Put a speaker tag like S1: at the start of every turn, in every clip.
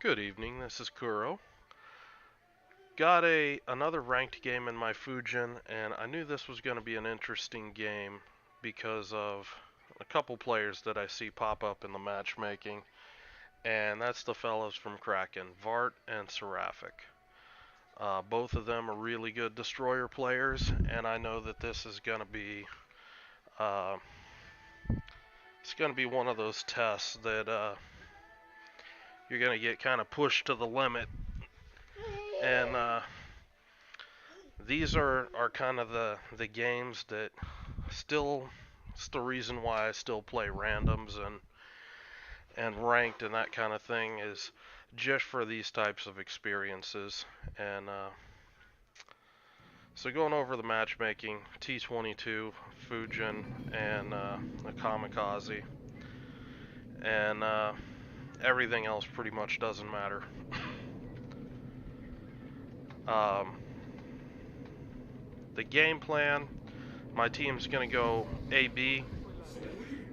S1: Good evening, this is Kuro. Got another ranked game in my Fujin, and I knew this was going to be an interesting game because of a couple players that I see pop up in the matchmaking, and that's the fellows from Kraken, Vart and Seraphic. Both of them are really good destroyer players, and I know that this is going to be uh, one of those tests that you're going to get kind of pushed to the limit, and these are kind of the games that still it's the reason why I still play randoms and ranked and that kind of thing is just for these types of experiences. And so going over the matchmaking, T22, Fujin, and the Kamikaze, and everything else pretty much doesn't matter. um, the game plan, my team's going to go AB,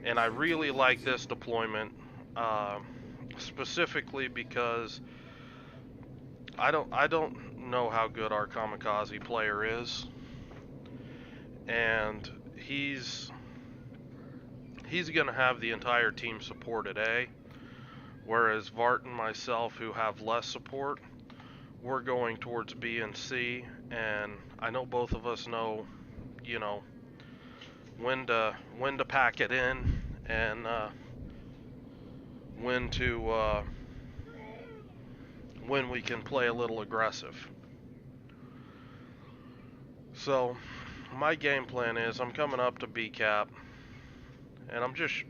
S1: and I really like this deployment, specifically because I don't know how good our Kamikaze player is, and he's going to have the entire team support at A, whereas Vart and myself, who have less support, we're going towards B and C, and I know both of us know, you know, when to pack it in and when to when we can play a little aggressive. So my game plan is I'm coming up to B cap, and I'm just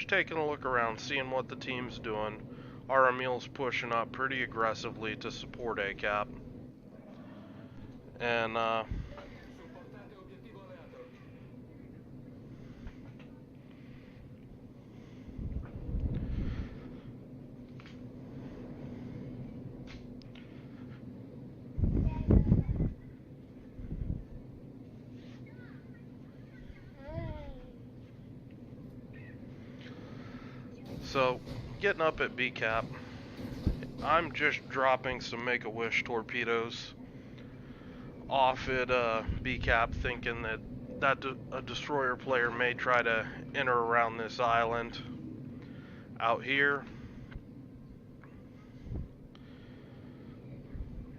S1: taking a look around, seeing what the team's doing. Our Emil's pushing up pretty aggressively to support A cap, and so getting up at B cap, I'm just dropping some Make-A-Wish torpedoes off at B cap, thinking that a destroyer player may try to enter around this island out here.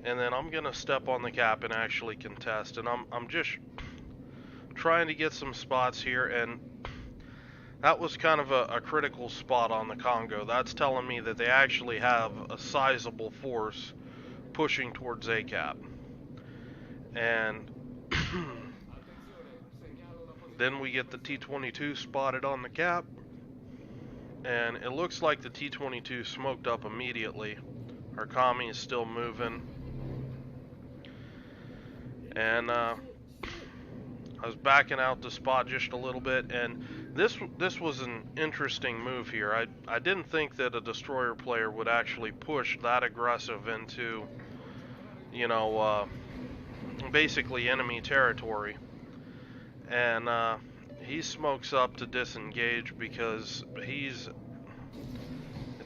S1: And then I'm gonna step on the cap and actually contest, and I'm just trying to get some spots here, and that was kind of a critical spot on the Congo. That's telling me that they actually have a sizable force pushing towards A cap. And then we get the T-22 spotted on the cap, and it looks like the T-22 smoked up immediately. Our Kami is still moving, and I was backing out the spot just a little bit, and this was an interesting move here. I didn't think that a destroyer player would actually push that aggressive into, you know, basically enemy territory. And he smokes up to disengage because it's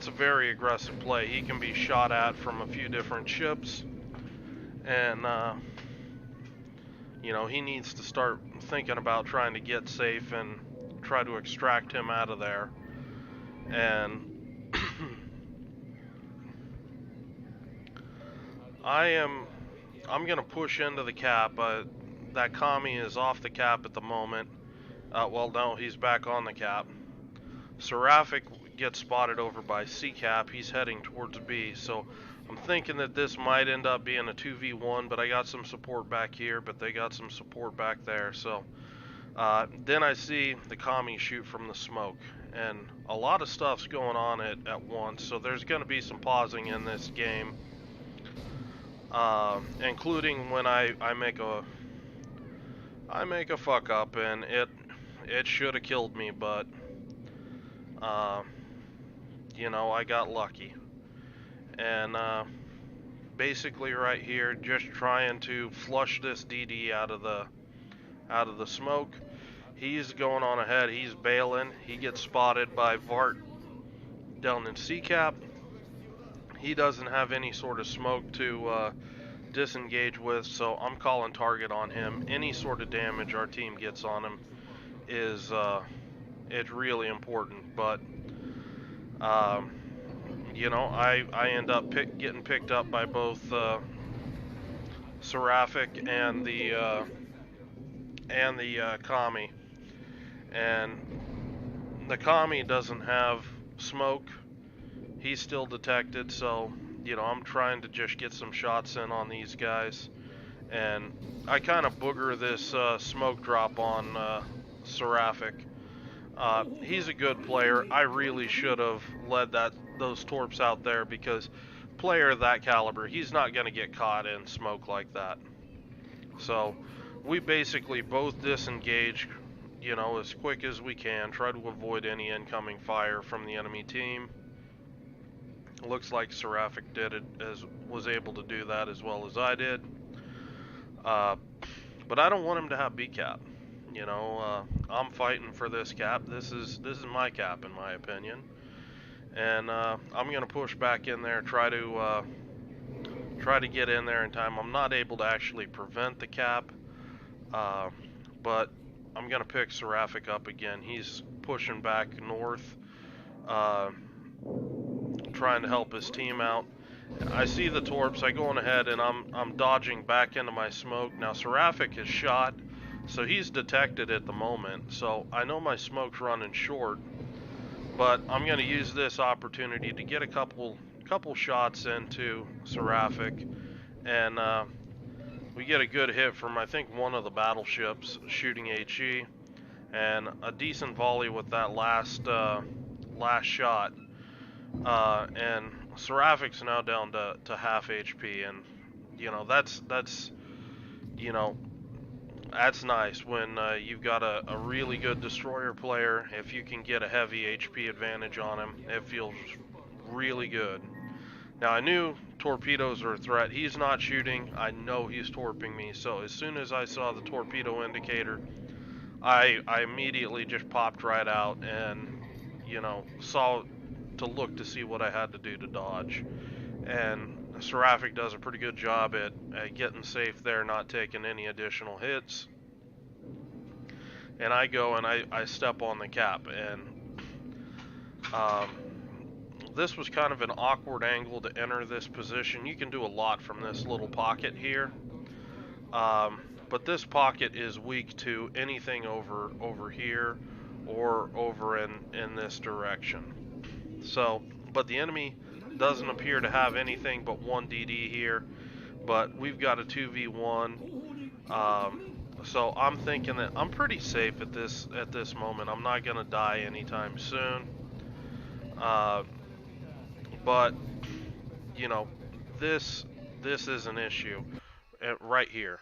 S1: a very aggressive play. He can be shot at from a few different ships, and you know, he needs to start thinking about trying to get safe and try to extract him out of there. And I'm gonna push into the cap. That Kami is off the cap at the moment. Well, no, he's back on the cap. Seraphic gets spotted over by C cap. He's heading towards B, so I'm thinking that this might end up being a 2v1, but I got some support back here, but they got some support back there. So then I see the Kami shoot from the smoke, and a lot of stuff's going on at once, so there's going to be some pausing in this game, including when I make a fuck up, and it should have killed me, but you know, I got lucky. And basically right here, just trying to flush this DD out of the smoke. He's going on ahead. He's bailing. He gets spotted by Vart down in C cap. He doesn't have any sort of smoke to disengage with, so I'm calling target on him. Any sort of damage our team gets on him is it's really important. But you know, I end up getting picked up by both Seraphic and the Kami, and the Kami doesn't have smoke. He's still detected, so you know I'm trying to just get some shots in on these guys, and I kind of booger this smoke drop on Seraphic. He's a good player. I really should have led those torps out there because player of that caliber, he's not going to get caught in smoke like that. So we basically both disengage, you know, as quick as we can, try to avoid any incoming fire from the enemy team. Looks like Seraphic was able to do that as well as I did. But I don't want him to have B cap. You know, I'm fighting for this cap. This is my cap in my opinion, and I'm gonna push back in there, try to get in there in time. I'm not able to actually prevent the cap, but I'm gonna pick Seraphic up again. He's pushing back north, trying to help his team out. I see the torps. I go on ahead and I'm dodging back into my smoke. Now Seraphic is shot, so he's detected at the moment. So I know my smoke's running short, but I'm gonna use this opportunity to get a couple shots into Seraphic, and we get a good hit from I think one of the battleships shooting HE, and a decent volley with that last shot. And Seraphic's now down to half HP, and you know that's you know that's nice when you've got a really good destroyer player. If you can get a heavy HP advantage on him, it feels really good. Now I knew torpedoes are a threat. He's not shooting. I know he's torping me. So as soon as I saw the torpedo indicator, I immediately just popped right out and you know saw to look to see what I had to do to dodge. And Seraphic does a pretty good job at getting safe there, not taking any additional hits. And I go and I step on the cap, and this was kind of an awkward angle to enter this position. You can do a lot from this little pocket here, but this pocket is weak to anything over here or over in this direction. So, but the enemy doesn't appear to have anything but one DD here, but we've got a 2v1. So I'm thinking that I'm pretty safe at this moment. I'm not gonna die anytime soon. But you know, this is an issue right here.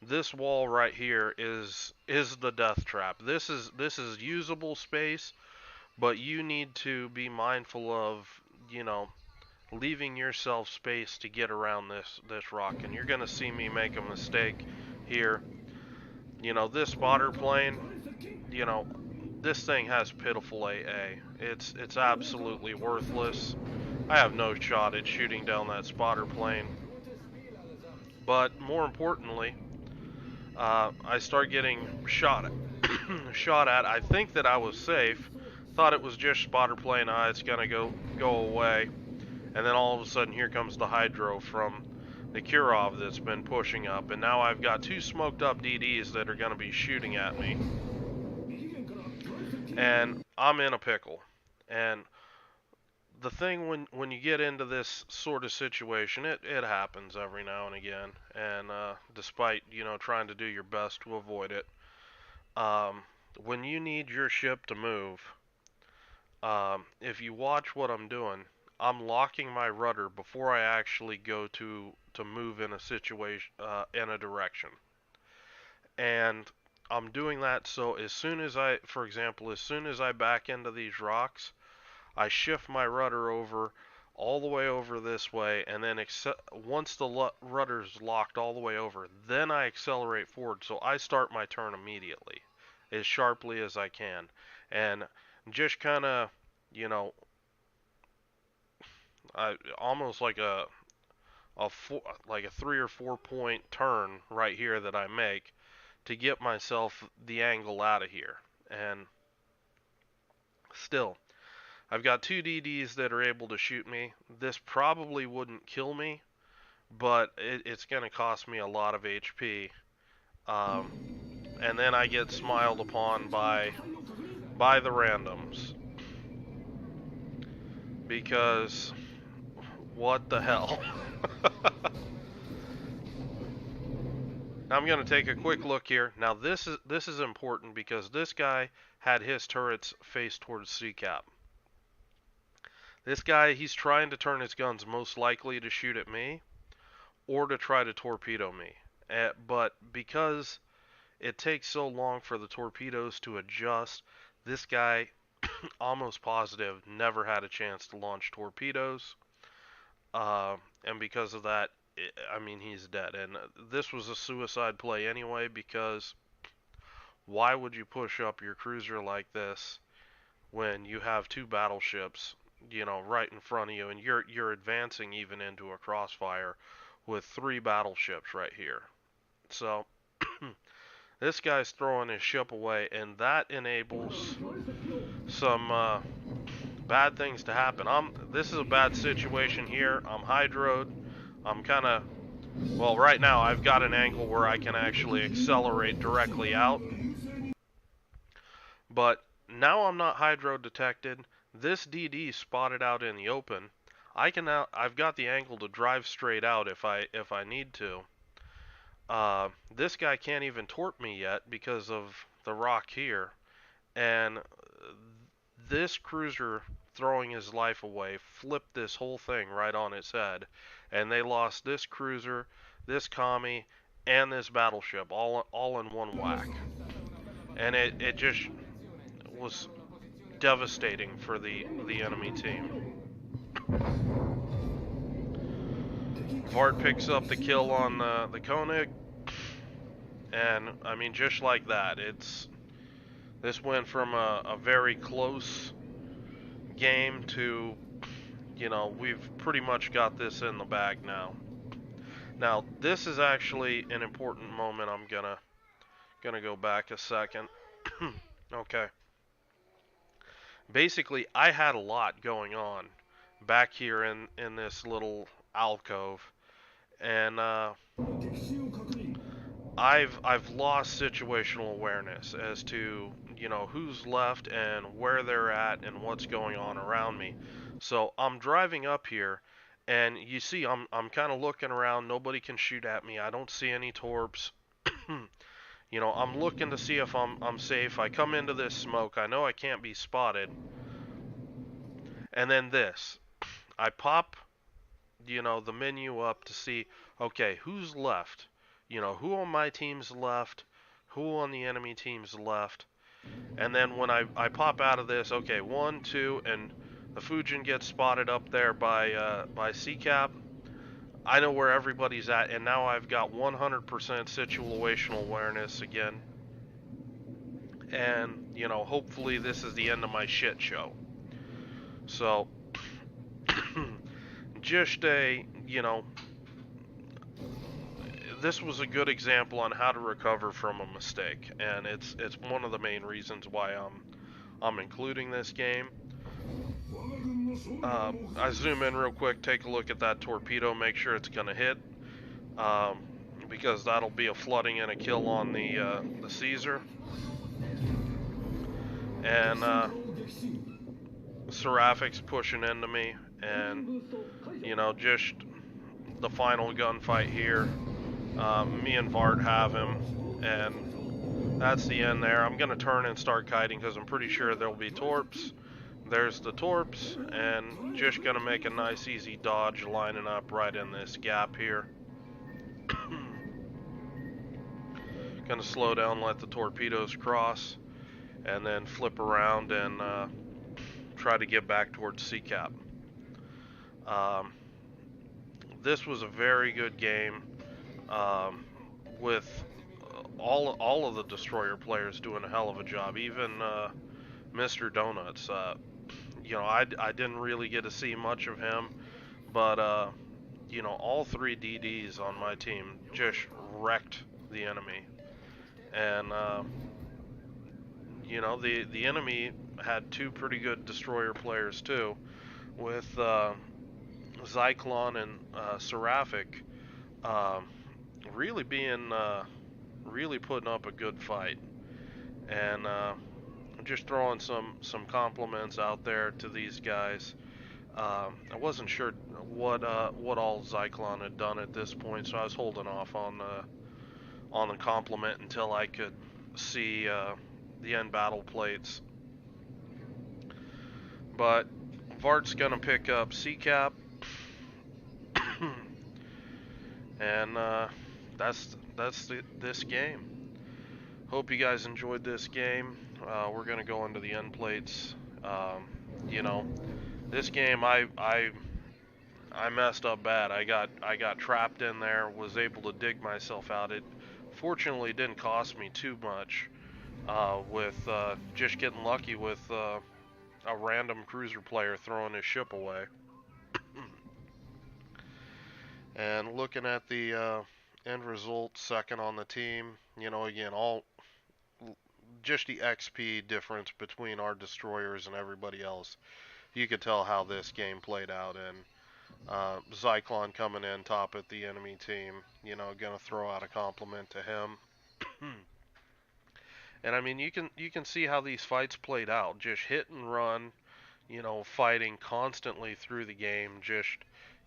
S1: This wall right here is the death trap. This is usable space, but you need to be mindful of, you know, leaving yourself space to get around this rock. And you're gonna see me make a mistake here. You know, this spotter plane, you know, this thing has pitiful AA. It's absolutely worthless. I have no shot at shooting down that spotter plane. But more importantly, I start getting shot at. I think that I was safe. Thought it was just spotter plane. It's gonna go away. And then all of a sudden, here comes the hydro from the Kurov that's been pushing up, and now I've got two smoked up DDs that are gonna be shooting at me, and I'm in a pickle. And the thing when you get into this sort of situation, it happens every now and again, and despite, you know, trying to do your best to avoid it, when you need your ship to move, if you watch what I'm doing, I'm locking my rudder before I actually go to move in a situation, in a direction. And I'm doing that so as soon as for example, as soon as I back into these rocks, I shift my rudder over all the way over this way, and then once the rudder's locked all the way over, then I accelerate forward, so I start my turn immediately, as sharply as I can, and just kind of, you know, almost like like a 3 or 4 point turn right here that I make to get myself the angle out of here. And still, I've got two DDs that are able to shoot me. This probably wouldn't kill me, but it's going to cost me a lot of HP. And then I get smiled upon by the randoms. Because what the hell? Now I'm going to take a quick look here. Now this is important because this guy had his turrets faced towards CCAP. This guy, he's trying to turn his guns most likely to shoot at me or to try to torpedo me. But because it takes so long for the torpedoes to adjust, this guy, almost positive, never had a chance to launch torpedoes. And because of that, I mean, he's dead. And this was a suicide play anyway, because why would you push up your cruiser like this when you have two battleships, right in front of you, and you're advancing even into a crossfire with three battleships right here. So this guy's throwing his ship away, and that enables some bad things to happen. This is a bad situation here. I'm hydroed. I'm kind of, well, right now I've got an angle where I can actually accelerate directly out. But now I'm not hydro detected. This DD spotted out in the open. I've got the angle to drive straight out if I need to. This guy can't even torp me yet because of the rock here. And this cruiser throwing his life away flipped this whole thing right on its head. And they lost this cruiser, this commie, and this battleship all in one whack. And it just was devastating for the enemy team. Vart picks up the kill on the Koenig, and I mean, just like that, this went from a very close game to, we've pretty much got this in the bag now. Now, this is actually an important moment. I'm gonna go back a second. Okay. Basically, I had a lot going on back here in this little alcove, and I've lost situational awareness as to who's left and where they're at and what's going on around me. So I'm driving up here, and you see I'm kind of looking around. Nobody can shoot at me. I don't see any torps. I'm looking to see if I'm safe. I come into this smoke. I know I can't be spotted. And then this. I pop, the menu up to see, okay, who's left? Who on my team's left? Who on the enemy team's left? And then when I pop out of this, okay, 1, 2, and the Fujin gets spotted up there by CCAP. I know where everybody's at, and now I've got 100% situational awareness again. And, hopefully this is the end of my shit show. So, just this was a good example on how to recover from a mistake, and it's one of the main reasons why I'm including this game. I zoom in real quick, take a look at that torpedo, make sure it's gonna hit, because that'll be a flooding and a kill on the Caesar. And Seraphic's pushing into me, and just the final gunfight here. Me and Vart have him, and that's the end there. I'm gonna turn and start kiting because I'm pretty sure there'll be torps. There's the torps, and just gonna make a nice easy dodge lining up right in this gap here. Gonna slow down, let the torpedoes cross, and then flip around and try to get back towards CCAP. This was a very good game, with all of the destroyer players doing a hell of a job. Even Mr. Donuts, I didn't really get to see much of him But you know, all three DDs on my team just wrecked the enemy, and you know, the enemy had two pretty good destroyer players too, with Zyklon and Seraphic really being really putting up a good fight, and just throwing some compliments out there to these guys. I wasn't sure what all Zyklon had done at this point, so I was holding off on the compliment until I could see the end battle plates. But Vart's gonna pick up C-Cap, and this game. Hope you guys enjoyed this game. We're gonna go into the end plates. You know, this game I messed up bad. I got trapped in there. Was able to dig myself out. It fortunately didn't cost me too much. With just getting lucky with a random cruiser player throwing his ship away. And looking at the end result, second on the team. You know, again, all just the XP difference between our destroyers and everybody else. You could tell how this game played out, and Zyklon coming in top at the enemy team, you know, gonna throw out a compliment to him. And I mean, you can see how these fights played out. Just hit and run, you know, fighting constantly through the game, just,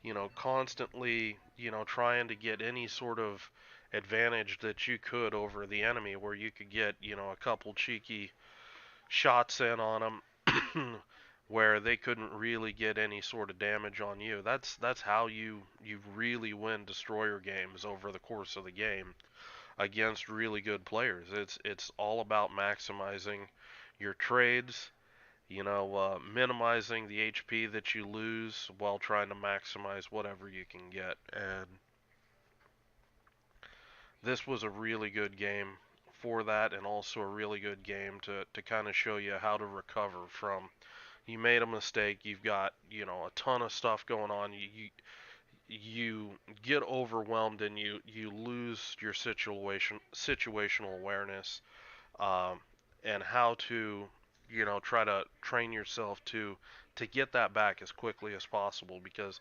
S1: you know, constantly, you know, trying to get any sort of advantage that you could over the enemy, where you could get, you know, a couple cheeky shots in on them where they couldn't really get any sort of damage on you. That's how you really win destroyer games over the course of the game against really good players. It's all about maximizing your trades, you know, minimizing the HP that you lose while trying to maximize whatever you can get. And this was a really good game for that, and also a really good game to kind of show you how to recover from. You made a mistake, you've got, you know, a ton of stuff going on, you get overwhelmed, and you lose your situational awareness, um, and how to, you know, try to train yourself to get that back as quickly as possible, because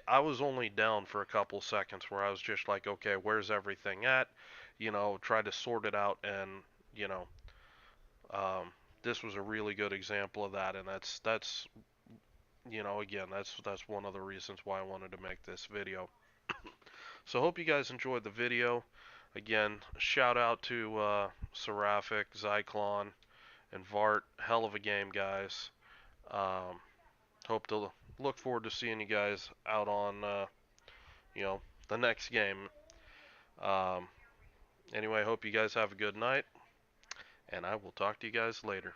S1: I was only down for a couple seconds where I was just like, okay, where's everything at, you know, try to sort it out. And you know, um, this was a really good example of that, and that's you know, again, that's one of the reasons why I wanted to make this video. So hope you guys enjoyed the video. Again, shout out to Seraphic, Zyklon, and Vart. Hell of a game, guys. Um, hope to look forward to seeing you guys out on you know, the next game. Um, anyway, hope you guys have a good night, and I will talk to you guys later.